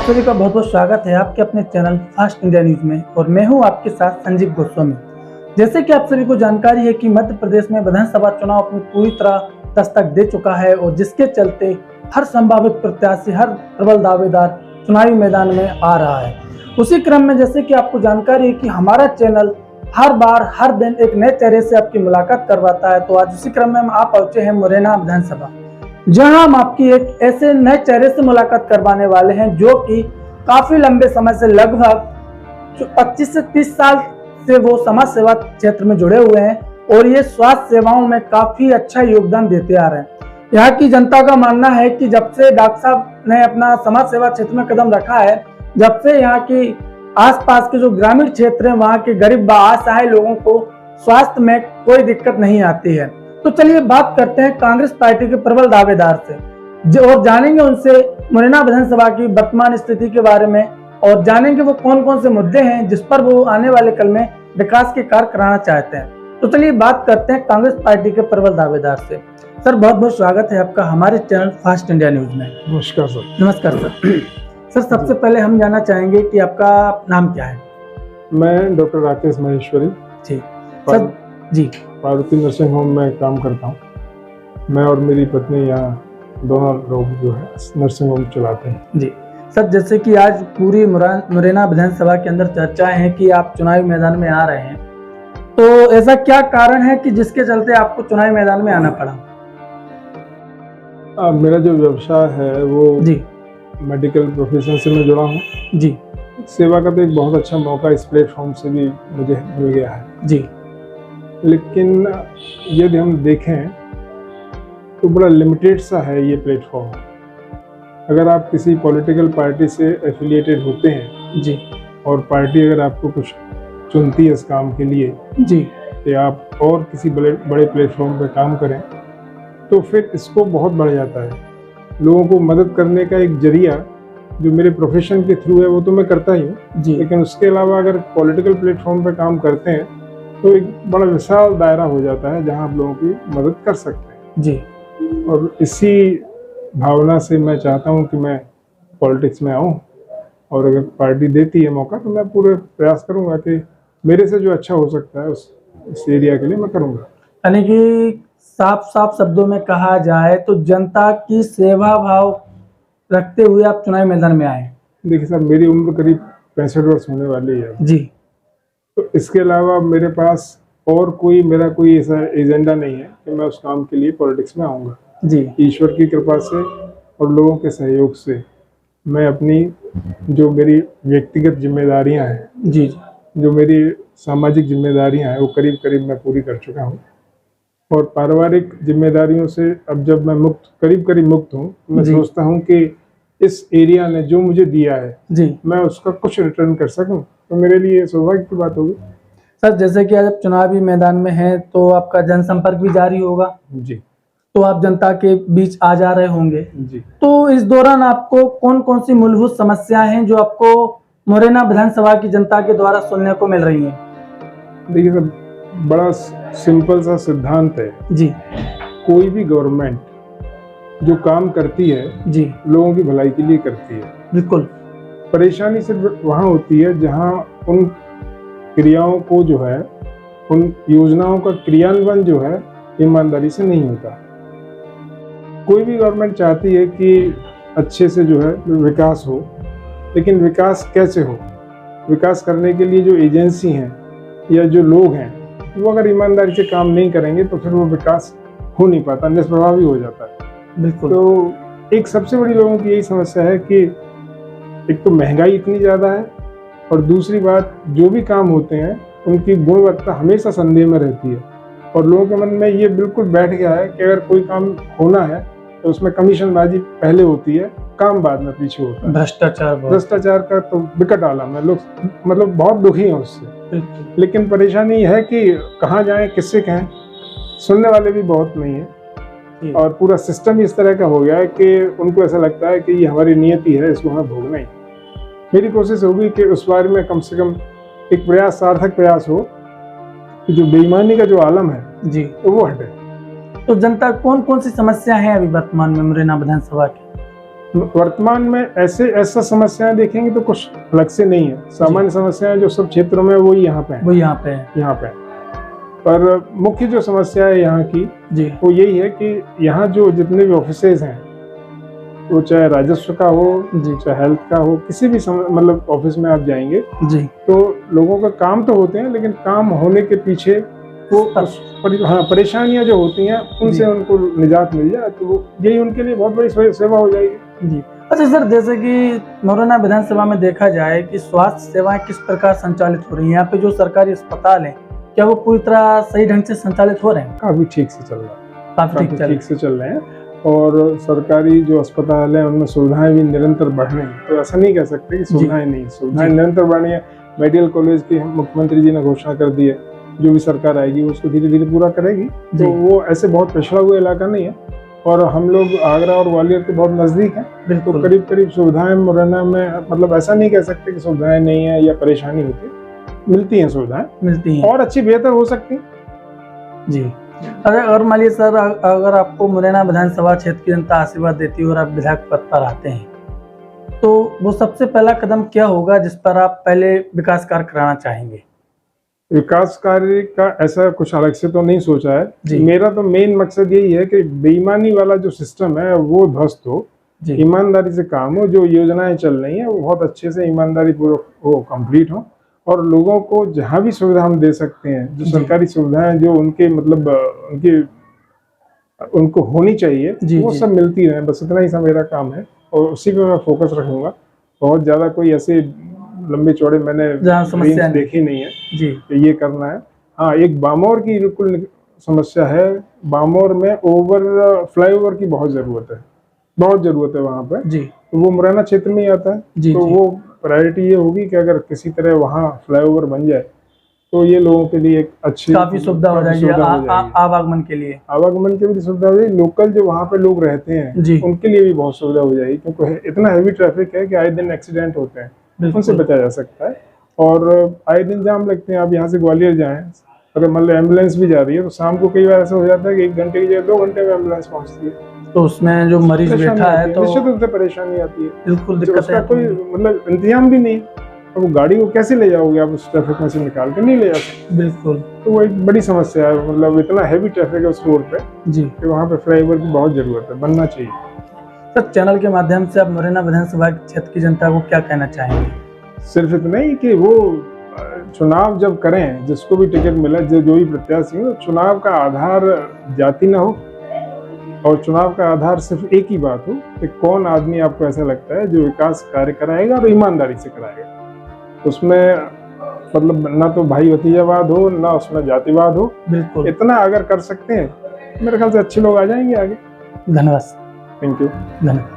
सभी का बहुत बहुत स्वागत है आपके अपने चैनल फास्ट इंडिया न्यूज में और मैं हूं आपके साथ संजीव गोस्वामी। जैसे कि आप सभी को जानकारी है कि मध्य प्रदेश में विधानसभा चुनाव अपनी पूरी तरह दस्तक दे चुका है और जिसके चलते हर संभावित प्रत्याशी, हर प्रबल दावेदार चुनावी मैदान में आ रहा है। उसी क्रम में जैसे कि आपको जानकारी है कि हमारा चैनल हर बार हर दिन एक नए चेहरे से आपकी मुलाकात करवाता है, तो आज उसी क्रम में हम आप पहुंचे हैं मुरैना विधानसभा, जहां हम आपकी एक ऐसे नए चेहरे से मुलाकात करवाने वाले हैं जो कि काफी लंबे समय से, लगभग 25 से 30 साल से वो समाज सेवा क्षेत्र में जुड़े हुए हैं और ये स्वास्थ्य सेवाओं में काफी अच्छा योगदान देते आ रहे हैं। यहाँ की जनता का मानना है कि जब से डॉक्टर साहब ने अपना समाज सेवा क्षेत्र में कदम रखा है, जब से यहाँ की आसपास के जो ग्रामीण क्षेत्र है वहाँ के गरीब असहाय लोगों को स्वास्थ्य में कोई दिक्कत नहीं आती है। तो चलिए बात करते हैं कांग्रेस पार्टी के प्रबल दावेदार से और जानेंगे उनसे मुरैना विधानसभा की वर्तमान स्थिति के बारे में और जानेंगे वो कौन कौन से मुद्दे हैं जिस पर वो आने वाले कल में विकास के कार्य कराना चाहते हैं। तो चलिए बात करते हैं कांग्रेस पार्टी के प्रबल दावेदार से। सर, बहुत बहुत स्वागत है आपका हमारे चैनल फास्ट इंडिया न्यूज में। नमस्कार सर। नमस्कार सर। सर, सबसे पहले हम जानना चाहेंगे कि आपका नाम क्या है? मैं डॉक्टर राकेश महेश्वरी जी सर। जी, पार्वती नर्सिंग होम में काम करता हूँ। मैं और मेरी पत्नी यहाँ दोनों लोग जो है नर्सिंग होम चलाते हैं। जी सर, जैसे कि आज पूरी मुरैना विधानसभा के अंदर चर्चाएं हैं कि आप चुनावी मैदान में आ रहे हैं, तो ऐसा क्या कारण है कि जिसके चलते आपको चुनावी मैदान में आना पड़ा? मेरा जो व्यवसाय है वो जी मेडिकल प्रोफेशन से मैं जुड़ा हूँ। जी सेवा का तो एक बहुत अच्छा मौका इस प्लेटफॉर्म से भी मुझे मिल गया है। जी, लेकिन यदि हम देखें तो बड़ा लिमिटेड सा है ये प्लेटफॉर्म। अगर आप किसी पॉलिटिकल पार्टी से एफिलिएटेड होते हैं जी और पार्टी अगर आपको कुछ चुनती है इस काम के लिए जी, कि आप और किसी बड़े प्लेटफॉर्म पर काम करें, तो फिर इसको बहुत बढ़ जाता है। लोगों को मदद करने का एक जरिया जो मेरे प्रोफेशन के थ्रू है वो तो मैं करता ही हूँ, लेकिन उसके अलावा अगर पॉलिटिकल प्लेटफॉर्म पर काम करते हैं तो एक बड़ा विशाल दायरा हो जाता है जहाँ आप लोगों की मदद कर सकते हैं जी। और इसी भावना से मैं चाहता हूँ कि मैं पॉलिटिक्स में आऊँ और अगर पार्टी देती है मौका तो मैं पूरे प्रयास करूँगा कि मेरे से जो अच्छा हो सकता है उस एरिया के लिए मैं करूँगा। यानी कि साफ साफ शब्दों में कहा जाए तो जनता की सेवा भाव रखते हुए आप चुनावी मैदान में आए। देखिए सर, मेरी उम्र करीब 65 वर्ष होने वाली है जी, तो इसके अलावा मेरे पास और मेरा कोई ऐसा एजेंडा नहीं है कि मैं उस काम के लिए पॉलिटिक्स में आऊँगा। जी, ईश्वर की कृपा से और लोगों के सहयोग से मैं अपनी जो मेरी व्यक्तिगत जिम्मेदारियां हैं, जी, जो मेरी सामाजिक जिम्मेदारियां हैं, वो करीब करीब मैं पूरी कर चुका हूँ और पारिवारिक जिम्मेदारियों से अब जब मैं करीब करीब मुक्त हूँ, मैं सोचता हूँ कि इस एरिया ने जो मुझे दिया है जी, मैं उसका कुछ रिटर्न कर सकूँ, तो मेरे लिए सौभाग्य की बात होगी। सर, जैसे कि आज आप चुनावी मैदान में हैं तो आपका जनसंपर्क भी जारी होगा जी, तो आप जनता के बीच आ जा रहे होंगे जी। तो इस दौरान आपको कौन कौन सी मूलभूत समस्याएं हैं जो आपको मुरैना विधानसभा की जनता के द्वारा सुनने को मिल रही हैं? देखिए सर, बड़ा सिंपल सा सिद्धांत है जी, कोई भी गवर्नमेंट जो काम करती है जी, लोगों की भलाई के लिए करती है। बिल्कुल। परेशानी सिर्फ वहाँ होती है जहाँ उन क्रियाओं को जो है, उन योजनाओं का क्रियान्वयन जो है ईमानदारी से नहीं होता। कोई भी गवर्नमेंट चाहती है कि अच्छे से जो है विकास हो, लेकिन विकास कैसे हो? विकास करने के लिए जो एजेंसी हैं या जो लोग हैं वो अगर ईमानदारी से काम नहीं करेंगे तो फिर वो विकास हो नहीं पाता, निष्प्रभावी हो जाता है। बिल्कुल। तो एक सबसे बड़ी लोगों की यही समस्या है कि एक तो महंगाई इतनी ज़्यादा है और दूसरी बात जो भी काम होते हैं उनकी गुणवत्ता हमेशा संदेह में रहती है और लोगों के मन में ये बिल्कुल बैठ गया है कि अगर कोई काम होना है तो उसमें कमीशनबाजी पहले होती है, काम बाद में पीछे होता है। भ्रष्टाचार का तो विकट आलम है, लोग मतलब बहुत दुखी हैं उससे। लेकिन परेशानी है कि कहाँ जाएं, किससे कहें, सुनने वाले भी बहुत नहीं है और पूरा सिस्टम इस तरह का हो गया है कि उनको ऐसा लगता है कि ये हमारी नियति है, इसको हमें भोगना ही। मेरी कोशिश होगी कि उस बारे में कम से कम एक प्रयास, सार्थक प्रयास हो कि जो बेईमानी का जो आलम है जी तो वो हटे। तो जनता कौन कौन सी समस्या है अभी वर्तमान में मुरैना विधानसभा की? वर्तमान में ऐसा समस्याएं देखेंगे तो कुछ अलग से नहीं है। सामान्य समस्याएं जो सब क्षेत्रों में वो यहाँ पे वो यहाँ पे है। यहाँ पे पर मुख्य जो समस्या है यहाँ की जी वो यही है कि यहाँ जो जितने भी ऑफिसेज हैं, वो चाहे राजस्व का हो, जी चाहे हेल्थ का हो, किसी भी मतलब ऑफिस में आप जाएंगे जी तो लोगों का काम तो होते हैं, लेकिन काम होने के पीछे वो परेशानियां जो होती हैं उनसे उनको निजात मिल जाए तो वो यही उनके लिए बहुत बड़ी सेवा हो जाएगी। जी अच्छा सर, जैसे कि मुरैना विधानसभा में देखा जाए कि स्वास्थ्य सेवाएं किस प्रकार संचालित हो रही हैं, यहाँ पे जो सरकारी अस्पताल हैं क्या वो पूरी तरह सही ढंग से संचालित हो रहे हैं? काफी ठीक से चल रहा है, काफी ठीक से चल रहे हैं और सरकारी जो अस्पताल है उनमें सुविधाएं भी निरंतर बढ़ रही हैं। तो ऐसा नहीं कह सकते कि सुविधाएं नहीं, सुविधाएं निरंतर बढ़ रही है। मेडिकल कॉलेज की मुख्यमंत्री जी ने घोषणा कर दी है, जो भी सरकार आएगी उसको धीरे धीरे पूरा करेगी। तो वो ऐसे बहुत पिछड़ा हुआ इलाका नहीं है और हम लोग आगरा और ग्वालियर के बहुत नजदीक हैं, तो करीब करीब सुविधाएं मुरैना में, मतलब ऐसा नहीं कह सकते कि सुविधाएं नहीं है या परेशानी होती, मिलती हैं, सुविधाएं मिलती हैं और अच्छी बेहतर हो सकती जी। अगर मान लीजिए सर, अगर आपको मुरैना विधानसभा क्षेत्र की जनता आशीर्वाद देती है और आप विधायक पद पर आते हैं, तो वो सबसे पहला कदम क्या होगा जिस पर आप पहले विकास कार्य कराना चाहेंगे? विकास कार्य का ऐसा कुछ अलग से तो नहीं सोचा है। मेरा तो मेन मकसद यही है कि बेईमानी वाला जो सिस्टम है वो ध्वस्त हो, ईमानदारी से काम हो, जो योजनाएं चल रही हैं वो बहुत अच्छे से ईमानदारी पूर्वक वो कंप्लीट हो और लोगों को जहां भी सुविधा हम दे सकते हैं, जो सरकारी सुविधाएं जो उनके मतलब उनको होनी चाहिए वो सब मिलती रहे, बस इतना ही सब मेरा काम है और उसी पे मैं फोकस रखूंगा। बहुत ज्यादा कोई ऐसे लंबे चौड़े मैंने समस्या देखी नहीं है जी कि ये करना है। हाँ, एक बामौर की बिल्कुल समस्या है, बामौर में फ्लाईओवर की बहुत जरूरत है वहाँ पे जी। तो वो मुरैना क्षेत्र में ही आता है जी, तो जी। वो प्रायोरिटी ये होगी कि अगर किसी तरह वहाँ फ्लाईओवर बन जाए तो ये लोगों के लिए एक अच्छी काफी सुविधा हो जाएगी, आवागमन के लिए भी सुविधा हो जाएगी। लोकल जो वहाँ पे लोग रहते हैं उनके लिए भी बहुत सुविधा हो जाएगी, क्योंकि इतना हैवी ट्रैफिक है कि आए दिन एक्सीडेंट होते हैं, उनसे बचा जा सकता है और आए दिन जाम लगते हैं। आप यहाँ से ग्वालियर जाएं, अगर मतलब एम्बुलेंस भी जा रही है तो शाम को कई बार ऐसा हो जाता है कि 1 घंटे की जगह 2 घंटे में एम्बुलेंस पहुँचती है, तो उसमें जो मरीज बैठा है तो निश्चित रूप से परेशानी आती है, बिल्कुल दिक्कत है। कोई मतलब इंतजाम भी नहीं, तो वो गाड़ी को कैसे ले जाओगे आप, उस ट्रैफिक में से निकाल के नहीं ले जा सकते। बिल्कुल, तो वो एक बड़ी समस्या है, मतलब इतना हैवी ट्रैफिक है उस रोड पे जी कि वहाँ पे फ्लाईओवर की बहुत जरूरत है, बनना चाहिए। सर, चैनल के माध्यम से आप मुरैना विधानसभा क्षेत्र की जनता को क्या कहना चाहेंगे? सिर्फ इतना ही कि वो चुनाव जब करें, जिसको भी टिकट मिला, जो भी प्रत्याशी हो, चुनाव का आधार जाति ना हो और चुनाव का आधार सिर्फ एक ही बात हो कि कौन आदमी आपको ऐसा लगता है जो विकास कार्य कराएगा और ईमानदारी से कराएगा। उसमें मतलब ना तो भाई भतीजावाद हो, ना उसमें जातिवाद हो। बिल्कुल, इतना अगर कर सकते हैं मेरे ख्याल से अच्छे लोग आ जाएंगे आगे। धन्यवाद। Thank you. धन्यवाद।